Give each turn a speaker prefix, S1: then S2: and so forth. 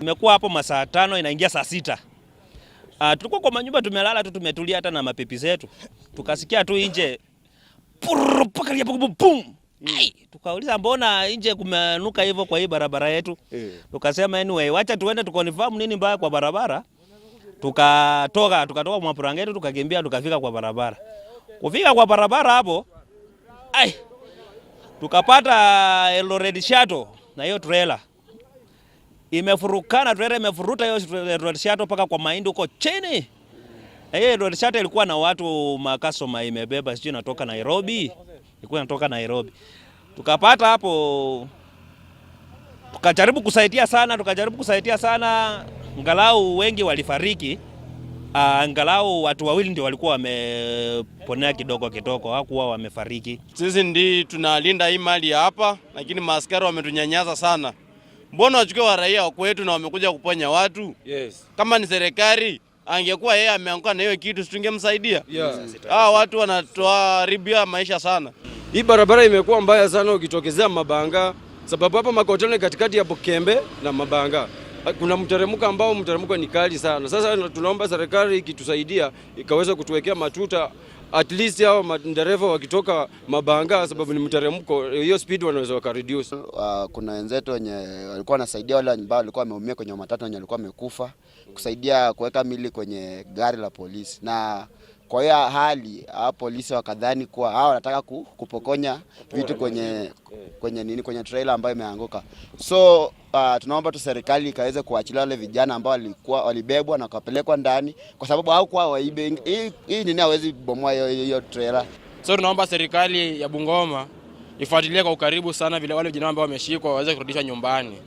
S1: Tumekuwa hapo masaa 5 inaingia saa 6. Tulikuwa kwa manyumba tumelala tu tumetulia hata na mapipi zetu. Tukasikia tu nje pakalia pum. Tukauliza mbona nje kumenuka hivyo kwa hii barabara yetu? Tukasema anyway wacha tuende tukonfirm nini mbaya kwa barabara. Tukatoka Mwapurangeti tukakimbia tukafika kwa barabara. Kufika kwa barabara hapo tukapata Eldoret Shuttle na hiyo trailer. Imefurukana, trailer imefuruta hiyo Eldoret Shuttle paka kwa mahindi huko chini. Hiyo Eldoret Shuttle ilikuwa na watu makasoma imebeba sio inatoka Nairobi. Ilikuwa inatoka Nairobi. Tukapata hapo tukajaribu kusaidia sana angalau wengi walifariki. Angalau watu wawili ndio walikuwa wameponea kidogo hawakuwa wamefariki.
S2: Sisi ndi tunalinda hii mali hapa lakini maaskari wametunyanyasa sana. Mbona wachukue wa raia kwetu na wamekuja kuponya watu?
S3: Yes.
S2: Kama ni serikali angekuwa yeye ameanguka na hiyo kitu tungemsaidia.
S3: Yeah.
S2: Watu wanatoa ribia maisha sana.
S3: Hii barabara imekuwa mbaya sana ukitokezea Mabanga sababu hapa makotoni katikati ya Bukembe na Mabanga. Kuna mteremko ni kali sana. Sasa tunaomba serikali ikitusaidia ikaweza kutuwekea matuta at least hao madereva wakitoka Mabanga sababu ni mteremko hiyo speed wanaweza reduce.
S4: Kuna wenzetu wenye walikuwa wanasaidia wale ambao walikuwa wameumia kwenye matatu wenye walikuwa wamekufa kusaidia kuweka mili kwenye gari la polisi. Na kwa hiyo hali polisi wakadhani kuwa hao wanataka kupokonya vitu kwenye trailer ambayo imeanguka. So tunaomba tu serikali ikaweze kuachilia wale vijana ambao walibebwa na kupelekwa ndani kwa sababu hawakuwa waibe. Hii nini hawezi bomoa hiyo trailer.
S5: So tunaomba serikali ya Bungoma ifuatilie kwa ukaribu sana vile wale vijana ambao wameshikwa waweze kurudishwa nyumbani.